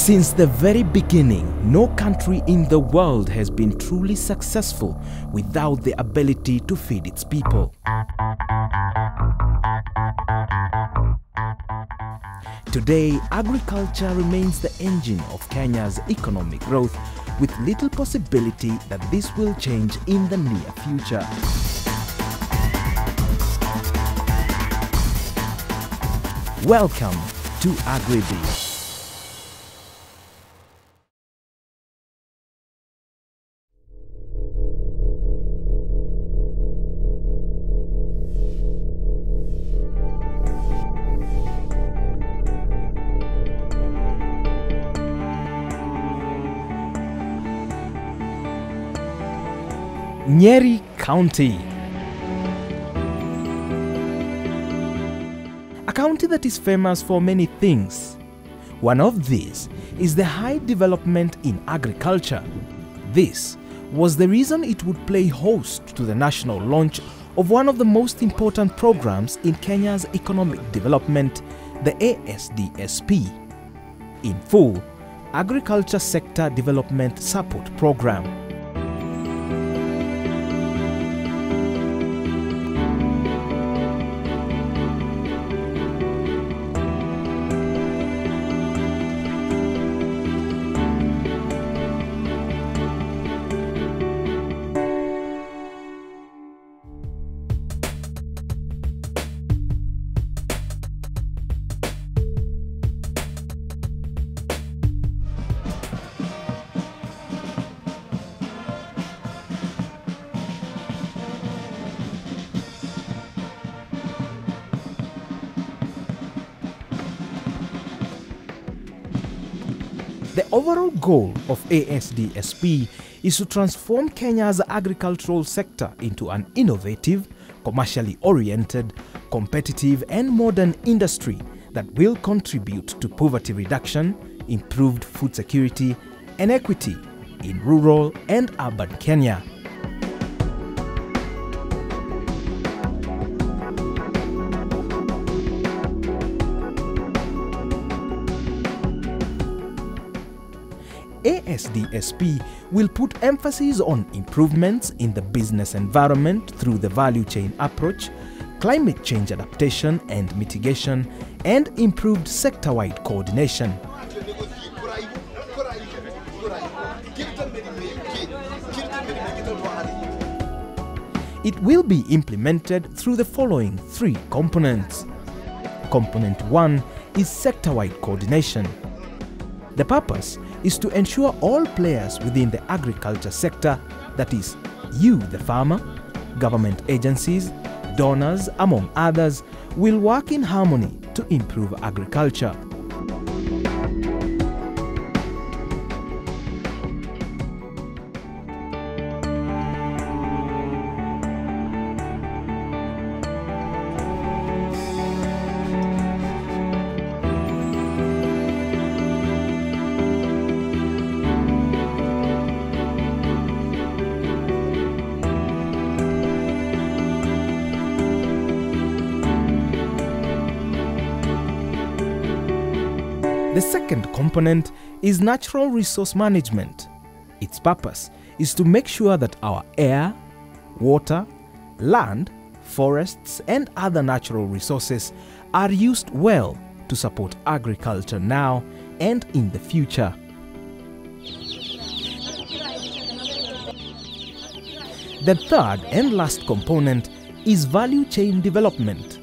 Since the very beginning, no country in the world has been truly successful without the ability to feed its people. Today, agriculture remains the engine of Kenya's economic growth, with little possibility that this will change in the near future. Welcome to AGRIBiz. Nyeri County. A county that is famous for many things. One of these is the high development in agriculture. This was the reason it would play host to the national launch of one of the most important programs in Kenya's economic development, the ASDSP. In full, Agriculture Sector Development Support Program. The overall goal of ASDSP is to transform Kenya's agricultural sector into an innovative, commercially oriented, competitive and modern industry that will contribute to poverty reduction, improved food security and equity in rural and urban Kenya. ASDSP will put emphasis on improvements in the business environment through the value chain approach, climate change adaptation and mitigation, and improved sector-wide coordination. It will be implemented through the following three components. Component 1 is sector-wide coordination. The purpose is to ensure all players within the agriculture sector, that is, you the farmer, government agencies, donors, among others, will work in harmony to improve agriculture. The second component is natural resource management. Its purpose is to make sure that our air, water, land, forests and other natural resources are used well to support agriculture now and in the future. The third and last component is value chain development.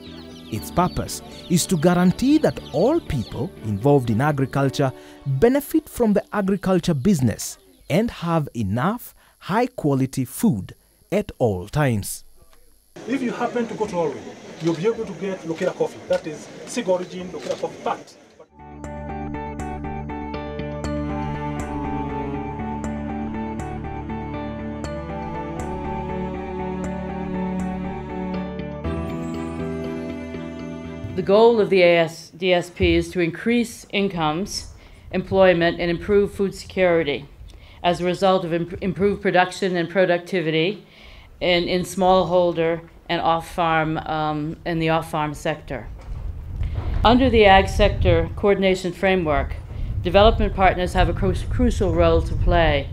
Its purpose is to guarantee that all people involved in agriculture benefit from the agriculture business and have enough high-quality food at all times. If you happen to go to Norway, you'll be able to get Lokera coffee. That is Sig origin Lokera coffee packed. The goal of the ASDSP is to increase incomes, employment, and improve food security as a result of improved production and productivity in smallholder and off-farm in the off-farm sector. Under the Ag Sector Coordination Framework, development partners have a crucial role to play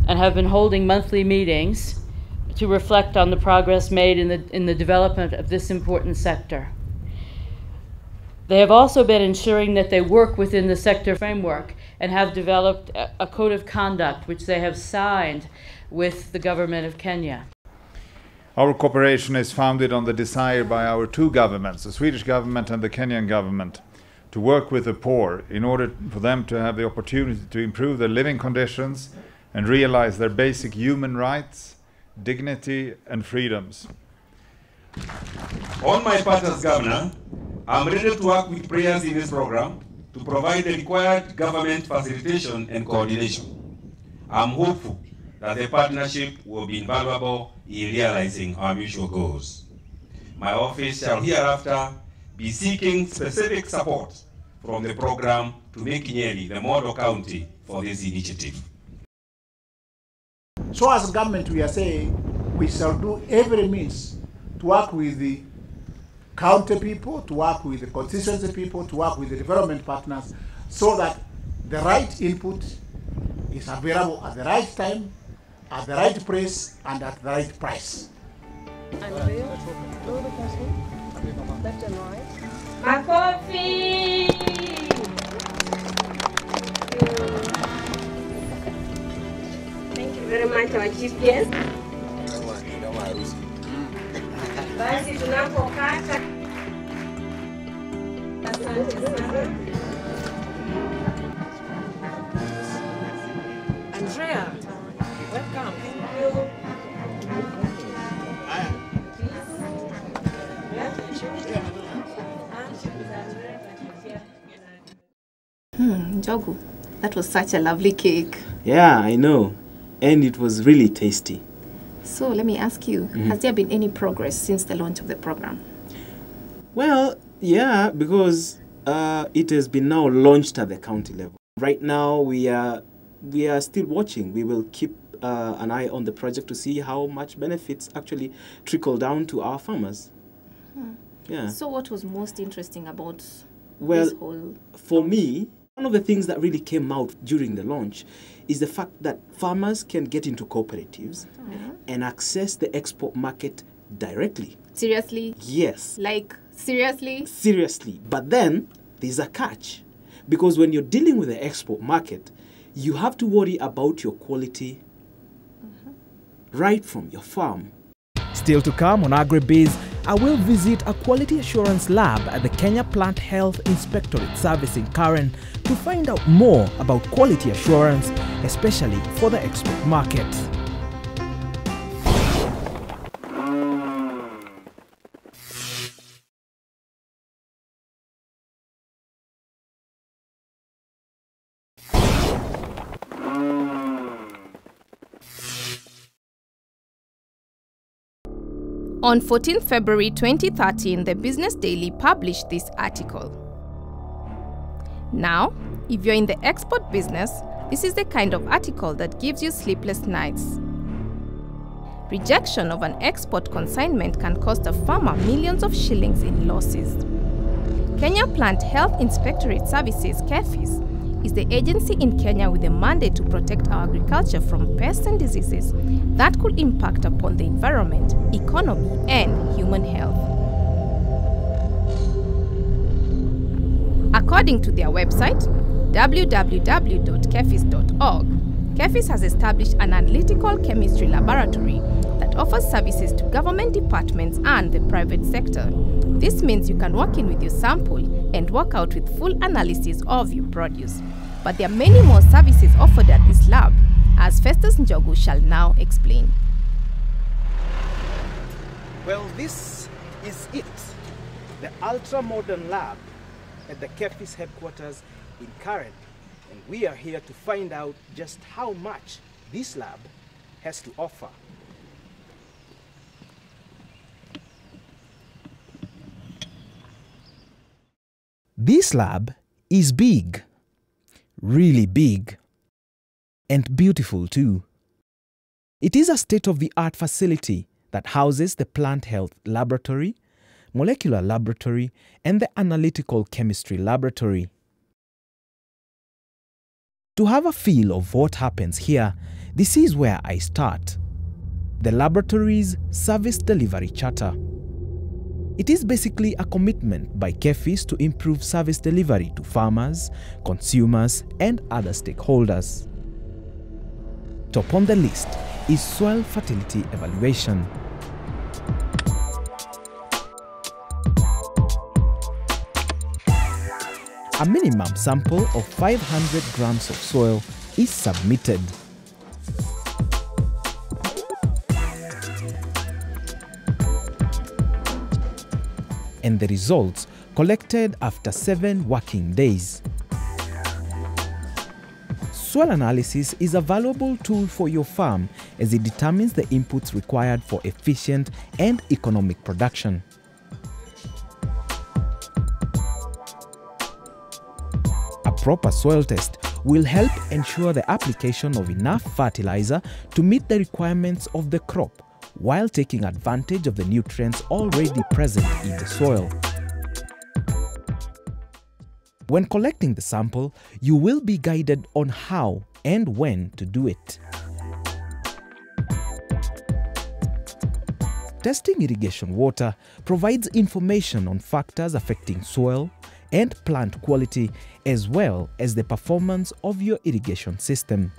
and have been holding monthly meetings to reflect on the progress made in the development of this important sector. They have also been ensuring that they work within the sector framework and have developed a code of conduct which they have signed with the government of Kenya. Our cooperation is founded on the desire by our two governments, the Swedish government and the Kenyan government, to work with the poor in order for them to have the opportunity to improve their living conditions and realize their basic human rights, dignity and freedoms. On my part as governor, I'm ready to work with players in this program to provide the required government facilitation and coordination. I'm hopeful that the partnership will be invaluable in realizing our mutual goals. My office shall hereafter be seeking specific support from the program to make Nyeri the model county for this initiative. So as government, we are saying we shall do every means to work with the county people, to work with the constituency people, to work with the development partners, so that the right input is available at the right time, at the right place, and at the right price. Left and right. Makofi! Thank you very much, our chief guest. Basi tunapokata. Asante sana. Andrea, welcome. Thank you. Njogu, that was such a lovely cake. Yeah, I know. And it was really tasty. So let me ask you, has there been any progress since the launch of the program? Well, yeah, because it has been now launched at the county level. Right now, we are still watching. We will keep an eye on the project to see how much benefits actually trickle down to our farmers. Yeah. So what was most interesting about this whole... For me, one of the things that really came out during the launch is the fact that farmers can get into cooperatives and access the export market directly. Seriously? Yes. Like, seriously? Seriously. But then, there's a catch. Because when you're dealing with the export market, you have to worry about your quality right from your farm. Still to come on AGRIBiz, I will visit a quality assurance lab at the Kenya Plant Health Inspectorate Service in Karen to find out more about quality assurance, especially for the export market. On 14 February 2013, the Business Daily published this article. Now, if you're in the export business, this is the kind of article that gives you sleepless nights. Rejection of an export consignment can cost a farmer millions of shillings in losses. Kenya Plant Health Inspectorate Services, KEFIS, is the agency in Kenya with a mandate to protect our agriculture from pests and diseases that could impact upon the environment, economy, and human health. According to their website, www.kefis.org, KEFIS has established an analytical chemistry laboratory that offers services to government departments and the private sector. This means you can walk in with your sample and walk out with full analysis of your produce. But there are many more services offered at this lab, as Festus Njogu shall now explain. Well, this is it, the ultra-modern lab at the KEFIS headquarters in Karen. And we are here to find out just how much this lab has to offer. This lab is big, really big, and beautiful too. It is a state-of-the-art facility that houses the plant health laboratory, molecular laboratory, and the analytical chemistry laboratory. To have a feel of what happens here, this is where I start. The laboratory's Service Delivery Charter. It is basically a commitment by KEFIS to improve service delivery to farmers, consumers, and other stakeholders. Top on the list is soil fertility evaluation. A minimum sample of 500 grams of soil is submitted. And the results collected after 7 working days. Soil analysis is a valuable tool for your farm as it determines the inputs required for efficient and economic production. A proper soil test will help ensure the application of enough fertilizer to meet the requirements of the crop, while taking advantage of the nutrients already present in the soil. When collecting the sample, you will be guided on how and when to do it. Testing irrigation water provides information on factors affecting soil and plant quality, as well as the performance of your irrigation system.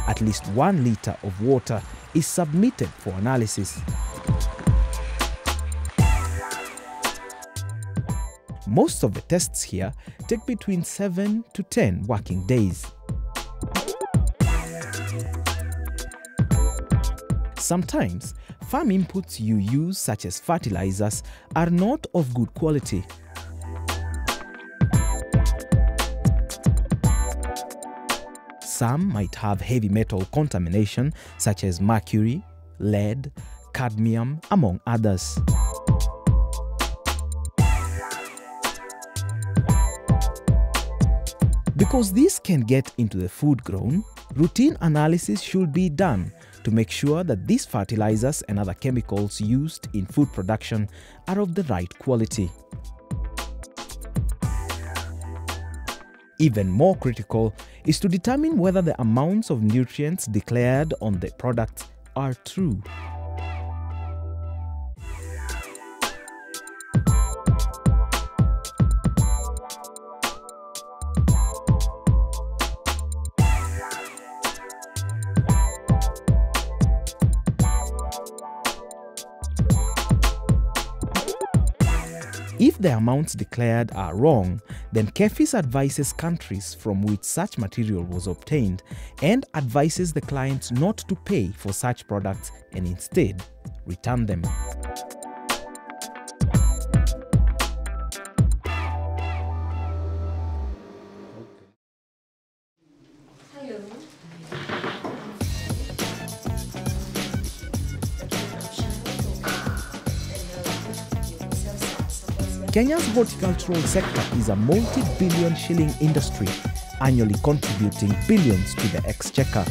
At least 1 liter of water is submitted for analysis. Most of the tests here take between 7 to 10 working days. Sometimes, farm inputs you use, such as fertilizers, are not of good quality. Some might have heavy metal contamination, such as mercury, lead, cadmium, among others. Because these can get into the food grown, routine analysis should be done to make sure that these fertilizers and other chemicals used in food production are of the right quality. Even more critical is to determine whether the amounts of nutrients declared on the products are true. If the amounts declared are wrong, then KEFIS advises countries from which such material was obtained and advises the clients not to pay for such products and instead return them. Kenya's horticultural sector is a multi-billion shilling industry, annually contributing billions to the exchequer.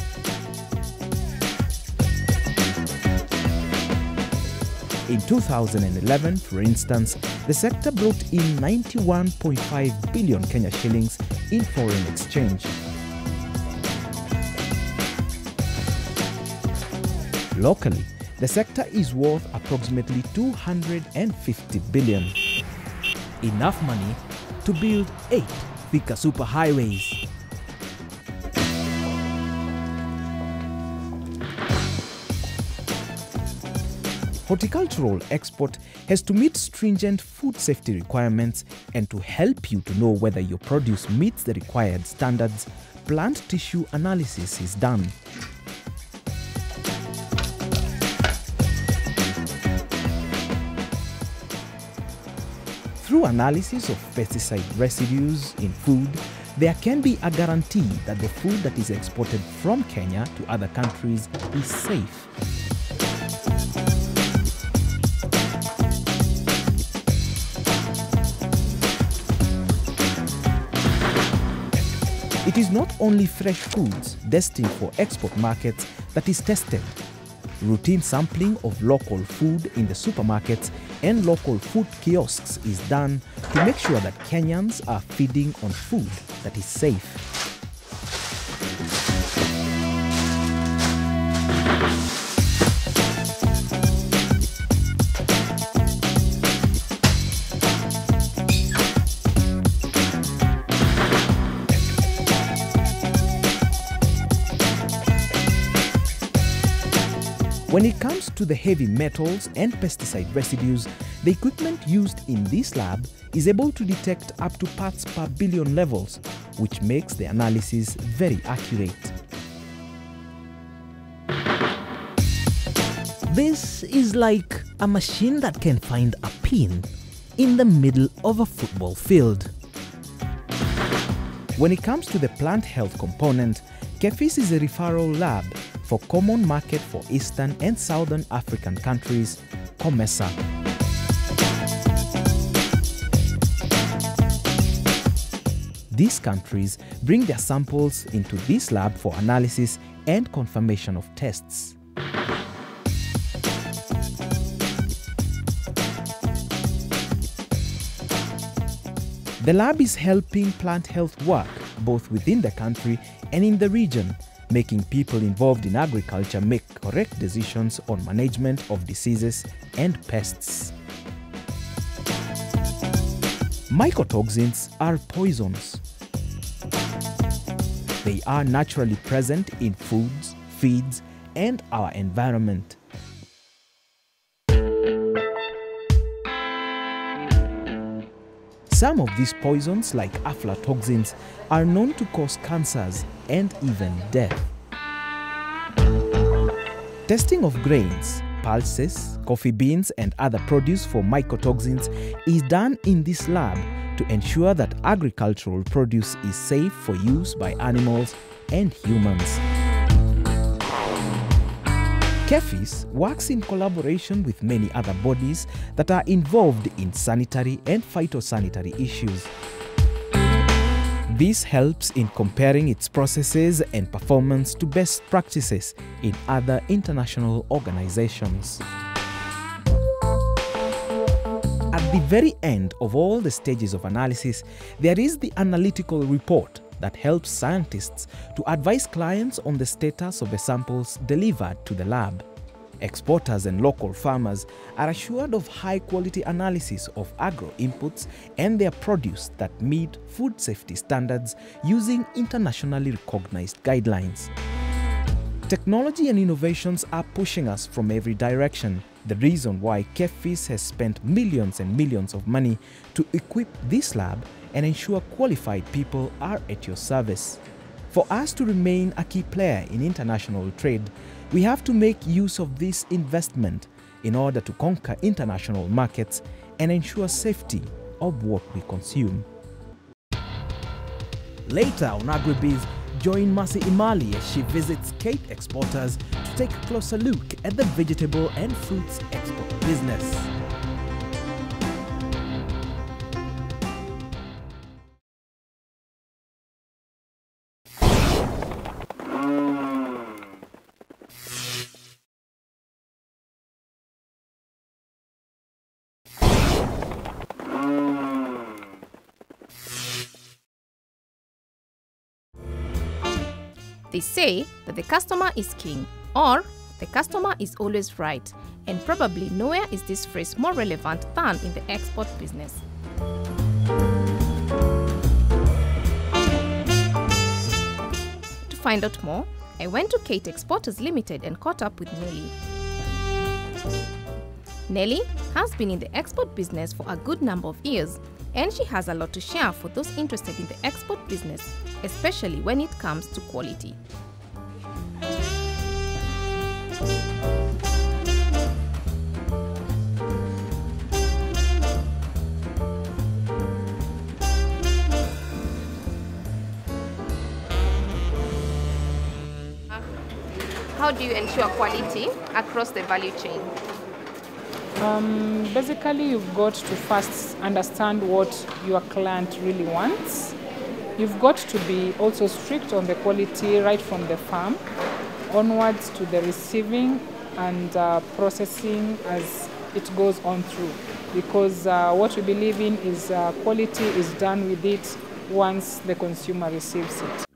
In 2011, for instance, the sector brought in 91.5 billion Kenya shillings in foreign exchange. Locally, the sector is worth approximately 250 billion. Enough money to build 8 Thika superhighways. Horticultural export has to meet stringent food safety requirements, and to help you to know whether your produce meets the required standards, plant tissue analysis is done. Through analysis of pesticide residues in food, there can be a guarantee that the food that is exported from Kenya to other countries is safe. It is not only fresh foods destined for export markets that is tested. Routine sampling of local food in the supermarkets and local food kiosks is done to make sure that Kenyans are feeding on food that is safe. When it comes to the heavy metals and pesticide residues, the equipment used in this lab is able to detect up to parts per billion levels, which makes the analysis very accurate. This is like a machine that can find a pin in the middle of a football field. When it comes to the plant health component, KEFIS is a referral lab for Common Market for Eastern and Southern African countries, COMESA. These countries bring their samples into this lab for analysis and confirmation of tests. The lab is helping plant health work both within the country and in the region, making people involved in agriculture make correct decisions on management of diseases and pests. Mycotoxins are poisons. They are naturally present in foods, feeds, and our environment. Some of these poisons, like aflatoxins, are known to cause cancers and even death. Testing of grains, pulses, coffee beans, and other produce for mycotoxins is done in this lab to ensure that agricultural produce is safe for use by animals and humans. KEFIS works in collaboration with many other bodies that are involved in sanitary and phytosanitary issues. This helps in comparing its processes and performance to best practices in other international organizations. At the very end of all the stages of analysis, there is the analytical report that helps scientists to advise clients on the status of the samples delivered to the lab. Exporters and local farmers are assured of high-quality analysis of agro inputs and their produce that meet food safety standards using internationally recognized guidelines. Technology and innovations are pushing us from every direction. The reason why KEFIS has spent millions and millions of money to equip this lab and ensure qualified people are at your service. For us to remain a key player in international trade, we have to make use of this investment in order to conquer international markets and ensure safety of what we consume. Later on AGRIBiz, join Mercy Imali as she visits Kate exporters to take a closer look at the vegetable and fruits export business. They say that the customer is king, or the customer is always right, and probably nowhere is this phrase more relevant than in the export business. To find out more, I went to Kate Exporters Limited and caught up with Nelly. Nelly has been in the export business for a good number of years, and she has a lot to share for those interested in the export business, especially when it comes to quality. How do you ensure quality across the value chain? Basically, you've got to first understand what your client really wants. You've got to be also strict on the quality right from the farm onwards to the receiving and processing as it goes on through. Because what we believe in is quality is done with it once the consumer receives it.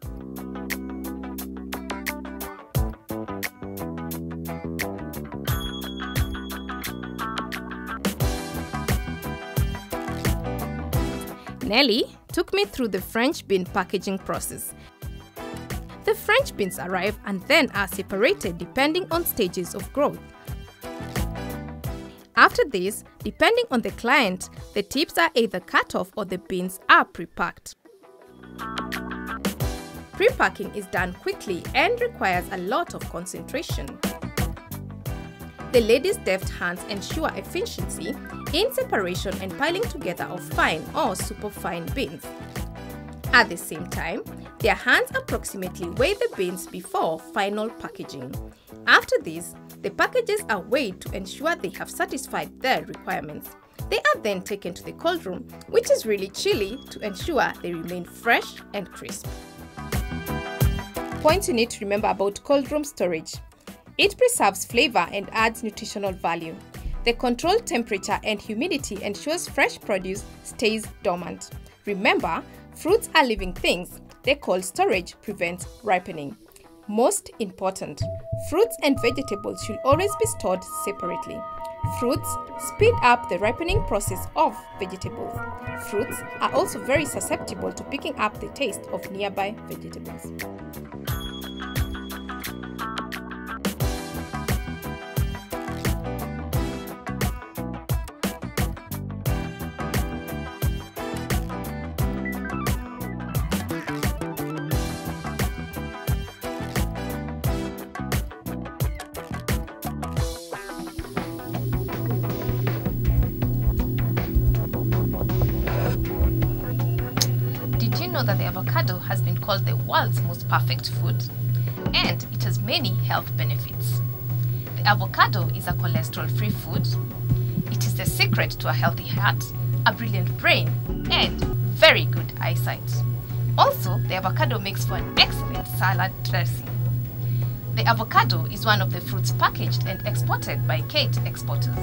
Nelly took me through the French bean packaging process. The French beans arrive and then are separated depending on stages of growth. After this, depending on the client, the tips are either cut off or the beans are pre-packed. Pre-packing is done quickly and requires a lot of concentration. The lady's deft hands ensure efficiency in separation and piling together of fine or superfine beans. At the same time, their hands approximately weigh the beans before final packaging. After this, the packages are weighed to ensure they have satisfied their requirements. They are then taken to the cold room, which is really chilly, to ensure they remain fresh and crisp. Points you need to remember about cold room storage. It preserves flavor and adds nutritional value. The controlled temperature and humidity ensures fresh produce stays dormant. Remember, fruits are living things. Their cold storage prevents ripening. Most important, fruits and vegetables should always be stored separately. Fruits speed up the ripening process of vegetables. Fruits are also very susceptible to picking up the taste of nearby vegetables. Know that the avocado has been called the world's most perfect food, and it has many health benefits. The avocado is a cholesterol-free food. It is the secret to a healthy heart, a brilliant brain, and very good eyesight. Also, the avocado makes for an excellent salad dressing. The avocado is one of the fruits packaged and exported by Kate Exporters.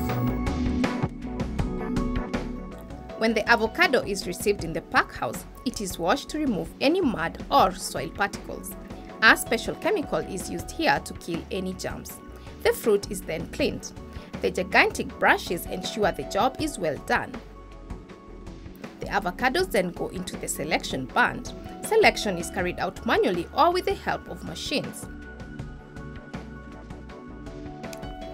When the avocado is received in the pack house, it is washed to remove any mud or soil particles. A special chemical is used here to kill any germs. The fruit is then cleaned. The gigantic brushes ensure the job is well done. The avocados then go into the selection band. Selection is carried out manually or with the help of machines.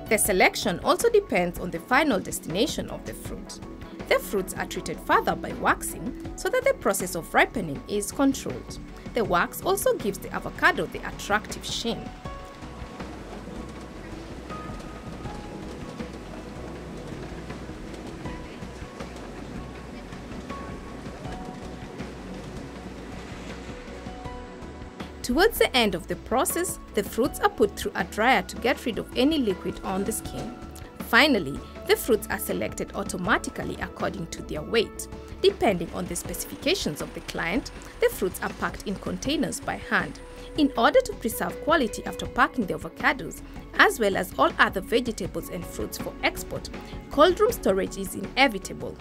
The selection also depends on the final destination of the fruit. The fruits are treated further by waxing so that the process of ripening is controlled. The wax also gives the avocado the attractive sheen. Towards the end of the process, the fruits are put through a dryer to get rid of any liquid on the skin. Finally, the fruits are selected automatically according to their weight. Depending on the specifications of the client, the fruits are packed in containers by hand. In order to preserve quality after packing the avocados, as well as all other vegetables and fruits for export, cold room storage is inevitable.